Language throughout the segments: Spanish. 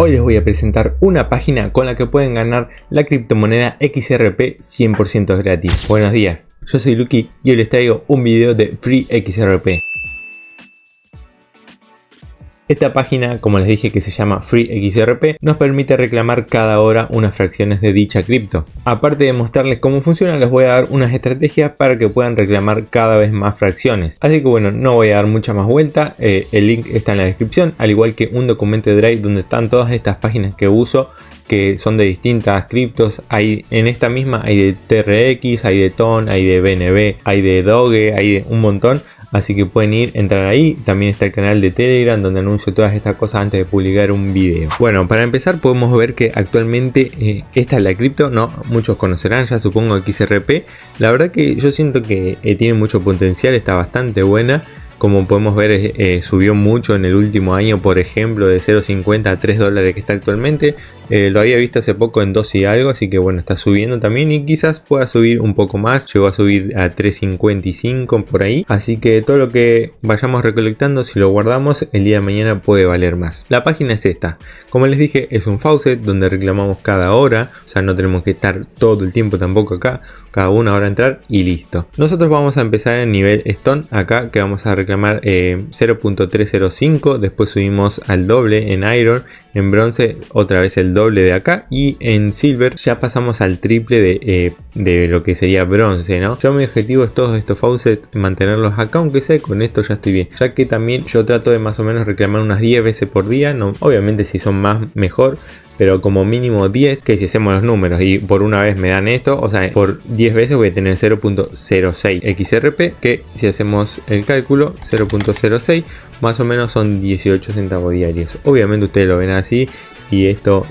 Hoy les voy a presentar una página con la que pueden ganar la criptomoneda XRP 100% gratis. Buenos días, yo soy Lucky y hoy les traigo un video de Free XRP. Esta página, como les dije, que se llama Free XRP, nos permite reclamar cada hora unas fracciones de dicha cripto. Aparte de mostrarles cómo funciona, les voy a dar unas estrategias para que puedan reclamar cada vez más fracciones. Así que bueno, no voy a dar mucha más vuelta, el link está en la descripción, al igual que un documento de Drive donde están todas estas páginas que uso, que son de distintas criptos. Hay, en esta misma hay de TRX, hay de TON, hay de BNB, hay de Doge, hay de un montón. Así que pueden entrar ahí. También está el canal de Telegram donde anuncio todas estas cosas antes de publicar un video. Bueno, para empezar podemos ver que actualmente esta es la cripto, no muchos conocerán ya supongo XRP. La verdad que yo siento que tiene mucho potencial, está bastante buena. Como podemos ver subió mucho en el último año, por ejemplo de 0.50 a 3 dólares que está actualmente. Lo había visto hace poco en 2 y algo, así que bueno, está subiendo también y quizás pueda subir un poco más. Llegó a subir a 3.55 por ahí, así que todo lo que vayamos recolectando, si lo guardamos, el día de mañana puede valer más. La página es esta, como les dije, es un faucet donde reclamamos cada hora, o sea, no tenemos que estar todo el tiempo tampoco acá, cada una hora entrar y listo. Nosotros vamos a empezar en nivel Stone, acá que vamos a reclamar 0.305, después subimos al doble en Iron, en bronce otra vez el doble de acá y en silver ya pasamos al triple de lo que sería bronce, ¿no? Yo mi objetivo es todos estos faucets mantenerlos acá, aunque sea con esto ya estoy bien, ya que también yo trato de más o menos reclamar unas 10 veces por día, no, obviamente si son más mejor, pero como mínimo 10, que si hacemos los números y por una vez me dan esto, o sea, por 10 veces voy a tener 0.06 XRP, que si hacemos el cálculo, 0.06 más o menos son 18 centavos diarios. Obviamente ustedes lo ven así y esto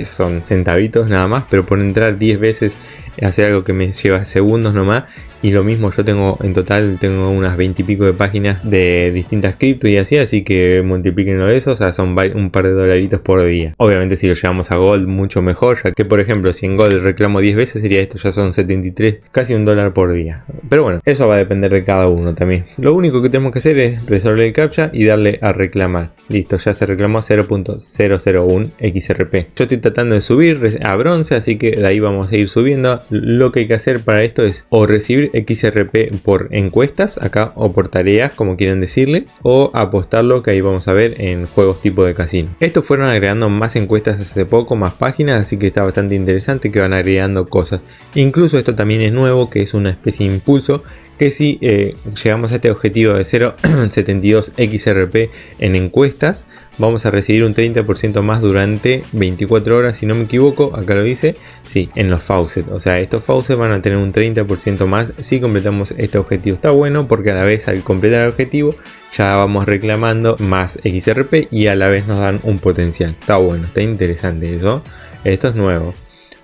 son centavitos nada más, pero por entrar 10 veces hacer algo que me lleva segundos nomás. Y lo mismo yo tengo en total, tengo unas 20 y pico de páginas de distintas cripto y así que multiplíquenlo de eso, o sea, son un par de dolaritos por día. Obviamente si lo llevamos a Gold mucho mejor, ya que por ejemplo si en Gold reclamo 10 veces sería esto, ya son 73, casi $1 por día. Pero bueno, eso va a depender de cada uno también. Lo único que tenemos que hacer es resolver el captcha y darle a reclamar. Listo, ya se reclamó 0.001 XRP. Yo estoy tratando de subir a bronce, así que de ahí vamos a ir subiendo. Lo que hay que hacer para esto es o recibir XRP por encuestas acá o por tareas, como quieran decirle, o apostarlo, que ahí vamos a ver en juegos tipo de casino. Estos fueron agregando más encuestas hace poco, más páginas, así que está bastante interesante que van agregando cosas. Incluso esto también es nuevo, que es una especie de impulso, que si llegamos a este objetivo de 0.72 XRP en encuestas, vamos a recibir un 30% más durante 24 horas, si no me equivoco, acá lo dice, sí, en los faucets. O sea, estos faucets van a tener un 30% más si completamos este objetivo. Está bueno porque a la vez al completar el objetivo ya vamos reclamando más XRP y a la vez nos dan un potencial. Está bueno, está interesante eso. Esto es nuevo.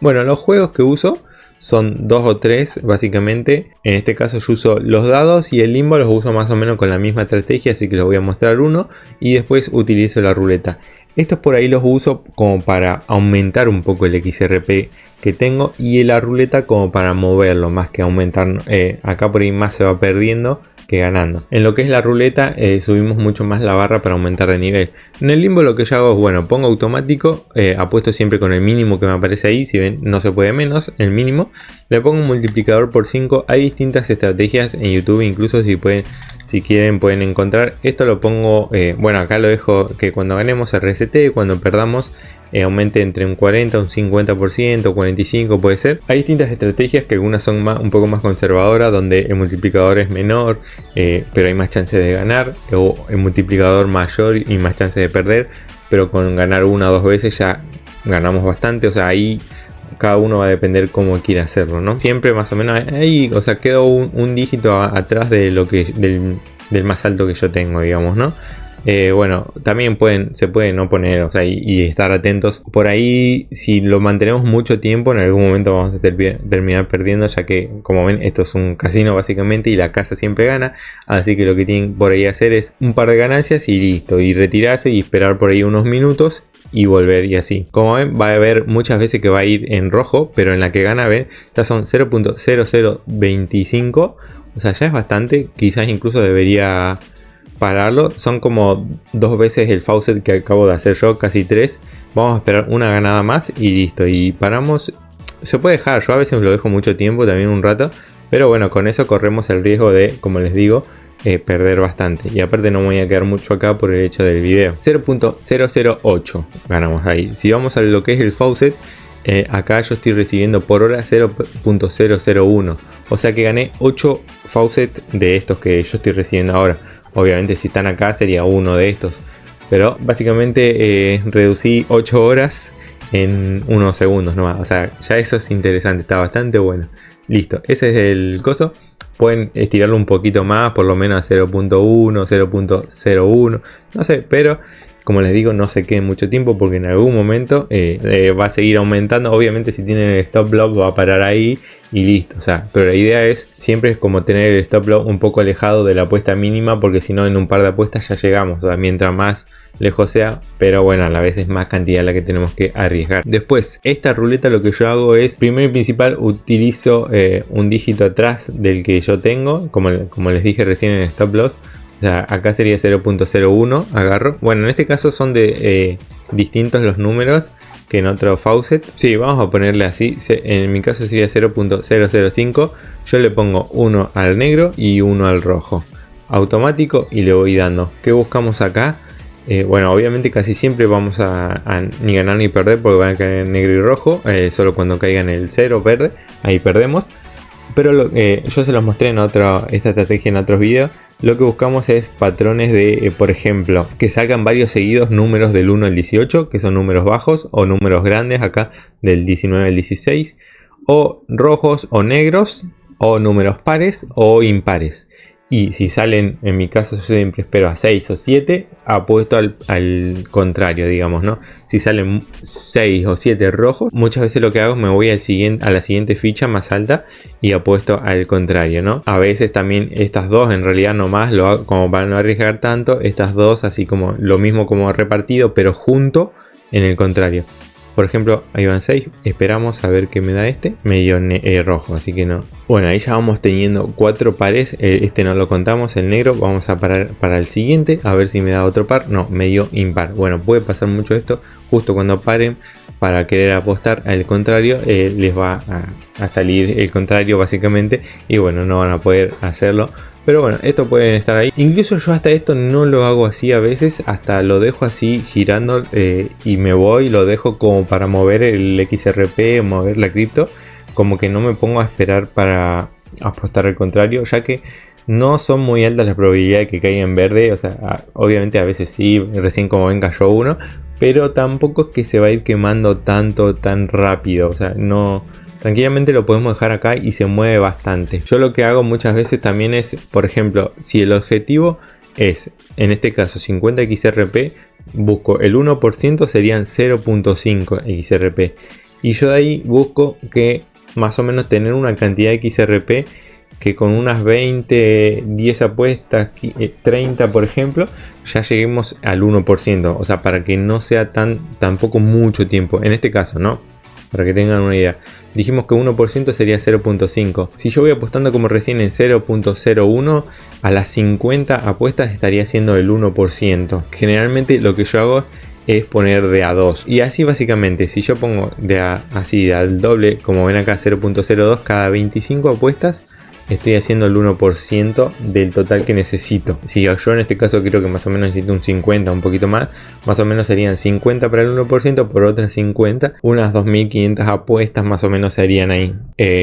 Bueno, los juegos que uso son 2 o 3 básicamente. En este caso yo uso los dados y el limbo los uso más o menos con la misma estrategia, así que les voy a mostrar uno y después utilizo la ruleta. Estos por ahí los uso como para aumentar un poco el XRP que tengo y la ruleta como para moverlo más que aumentar. Acá por ahí más se va perdiendo que ganando. En lo que es la ruleta subimos mucho más la barra para aumentar de nivel. En el limbo lo que yo hago es, bueno, pongo automático, apuesto siempre con el mínimo que me aparece ahí, si ven no se puede menos, el mínimo, le pongo un multiplicador por 5, hay distintas estrategias en YouTube, incluso si quieren pueden encontrar, esto lo pongo, bueno acá lo dejo que cuando ganemos se resete, cuando perdamos aumente entre un 40, un 50%, 45% puede ser. Hay distintas estrategias que algunas son un poco más conservadoras, donde el multiplicador es menor, pero hay más chance de ganar, o el multiplicador mayor y más chance de perder, pero con ganar una o dos veces ya ganamos bastante. O sea, ahí cada uno va a depender cómo quiere hacerlo, ¿no? Siempre más o menos ahí, o sea, quedó un dígito atrás de lo que del más alto que yo tengo, digamos, ¿no? Bueno, también se pueden no poner, o sea, y estar atentos. Por ahí, si lo mantenemos mucho tiempo, en algún momento vamos a terminar perdiendo, ya que, como ven, esto es un casino básicamente y la casa siempre gana. Así que lo que tienen por ahí hacer es un par de ganancias y listo, y retirarse y esperar por ahí unos minutos y volver y así. Como ven, va a haber muchas veces que va a ir en rojo, pero en la que gana, ven, ya son 0.0025, o sea, ya es bastante. Quizás incluso debería pararlo. Son como 2 veces el faucet que acabo de hacer yo, casi 3. Vamos a esperar una ganada más y listo. Y paramos. Se puede dejar, yo a veces lo dejo mucho tiempo, también un rato. Pero bueno, con eso corremos el riesgo de, como les digo, perder bastante. Y aparte no me voy a quedar mucho acá por el hecho del video. 0.008 ganamos ahí. Si vamos a lo que es el faucet, acá yo estoy recibiendo por hora 0.001. O sea que gané 8 faucets de estos que yo estoy recibiendo ahora. Obviamente si están acá sería uno de estos. Pero básicamente reducí 8 horas en unos segundos nomás. O sea, ya eso es interesante, está bastante bueno. Listo, ese es el coso. Pueden estirarlo un poquito más, por lo menos a 0.1, 0.01, no sé, pero como les digo, no se queden mucho tiempo porque en algún momento va a seguir aumentando. Obviamente si tienen el stop loss va a parar ahí y listo. O sea, pero la idea es siempre es como tener el stop loss un poco alejado de la apuesta mínima, porque si no en un par de apuestas ya llegamos. O sea, mientras más lejos sea, pero bueno, a la vez es más cantidad la que tenemos que arriesgar. Después, esta ruleta lo que yo hago es, primero y principal, utilizo un dígito atrás del que yo tengo, como les dije recién en el stop loss. O sea, acá sería 0.01, agarro. Bueno, en este caso son de distintos los números que en otro faucet. Sí, vamos a ponerle así. En mi caso sería 0.005. Yo le pongo 1 al negro y 1 al rojo. Automático y le voy dando. ¿Qué buscamos acá? Bueno, obviamente casi siempre vamos a ni ganar ni perder porque van a caer en negro y rojo. Solo cuando caigan el 0 verde, ahí perdemos. Pero yo se los mostré en esta estrategia en otros videos. Lo que buscamos es patrones de, por ejemplo, que salgan varios seguidos números del 1 al 18, que son números bajos, o números grandes acá del 19 al 16, o rojos o negros, o números pares o impares. Y si salen, en mi caso yo siempre espero a 6 o 7, apuesto al contrario, digamos, ¿no? Si salen 6 o 7 rojos, muchas veces lo que hago es me voy a la siguiente ficha más alta y apuesto al contrario, ¿no? A veces también estas dos, en realidad nomás, lo hago como para no arriesgar tanto, estas dos así como lo mismo como repartido, pero junto en el contrario. Por ejemplo, ahí van 6, esperamos a ver qué me da este, medio rojo, así que no. Bueno, ahí ya vamos teniendo 4 pares, este no lo contamos, el negro, vamos a parar para el siguiente, a ver si me da otro par, no, medio impar. Bueno, puede pasar mucho esto, justo cuando paren para querer apostar al contrario, les va a salir el contrario básicamente, y bueno, no van a poder hacerlo. Pero bueno, esto pueden estar ahí. Incluso yo hasta esto no lo hago así a veces. Hasta lo dejo así girando y me voy. Lo dejo como para mover el XRP, mover la cripto. Como que no me pongo a esperar para apostar al contrario. Ya que no son muy altas las probabilidades de que caiga en verde. O sea, obviamente a veces sí. Recién como ven cayó uno. Pero tampoco es que se va a ir quemando tanto, tan rápido. O sea, no... Tranquilamente lo podemos dejar acá y se mueve bastante. Yo lo que hago muchas veces también es, por ejemplo, si el objetivo es, en este caso 50 XRP, busco el 1%, serían 0.5 XRP. Y yo de ahí busco que más o menos tener una cantidad de XRP que con unas 20, 10 apuestas, 30 por ejemplo, ya lleguemos al 1%. O sea, para que no sea tampoco mucho tiempo. En este caso, ¿no? Para que tengan una idea. Dijimos que 1% sería 0.5. Si yo voy apostando como recién en 0.01, a las 50 apuestas estaría siendo el 1%. Generalmente lo que yo hago es poner de a 2. Y así básicamente, si yo pongo así al doble, como ven acá 0.02, cada 25 apuestas, estoy haciendo el 1% del total que necesito. Si yo en este caso creo que más o menos necesito un 50, un poquito más o menos serían 50 para el 1%, por otras 50, unas 2500 apuestas más o menos serían ahí.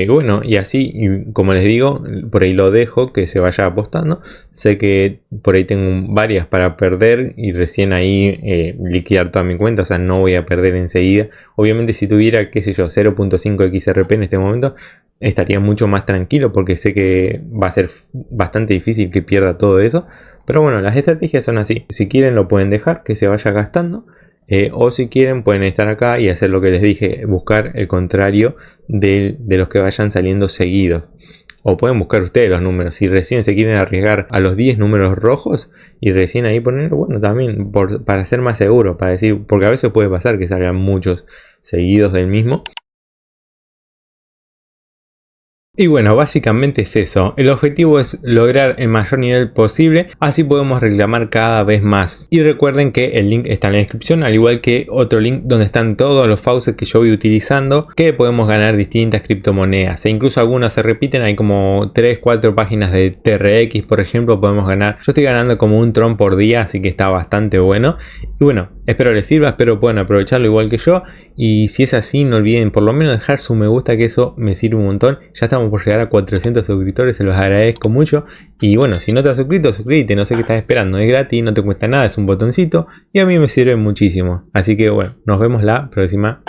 Bueno, y así, como les digo, por ahí lo dejo que se vaya apostando. Sé que por ahí tengo varias para perder y recién ahí liquidar toda mi cuenta, o sea, no voy a perder enseguida. Obviamente si tuviera, qué sé yo, 0.5 XRP en este momento, estaría mucho más tranquilo porque sé que va a ser bastante difícil que pierda todo eso. Pero bueno, las estrategias son así. Si quieren lo pueden dejar que se vaya gastando. O si quieren pueden estar acá y hacer lo que les dije. Buscar el contrario de los que vayan saliendo seguidos. O pueden buscar ustedes los números. Si recién se quieren arriesgar a los 10 números rojos y recién ahí poner, bueno, también para ser más seguro. Para decir, porque a veces puede pasar que salgan muchos seguidos del mismo. Y bueno, básicamente es eso. El objetivo es lograr el mayor nivel posible, así podemos reclamar cada vez más. Y recuerden que el link está en la descripción, al igual que otro link donde están todos los faucets que yo voy utilizando, que podemos ganar distintas criptomonedas. E incluso algunas se repiten, hay como 3-4 páginas de TRX, por ejemplo, podemos ganar. Yo estoy ganando como un Tron por día, así que está bastante bueno. Y bueno, espero les sirva, espero puedan aprovecharlo igual que yo. Y si es así, no olviden por lo menos dejar su me gusta, que eso me sirve un montón. Ya estamos por llegar a 400 suscriptores, se los agradezco mucho. Y bueno, si no te has suscrito, suscríbete, no sé qué estás esperando, es gratis, no te cuesta nada, es un botoncito y a mí me sirve muchísimo. Así que bueno, nos vemos la próxima.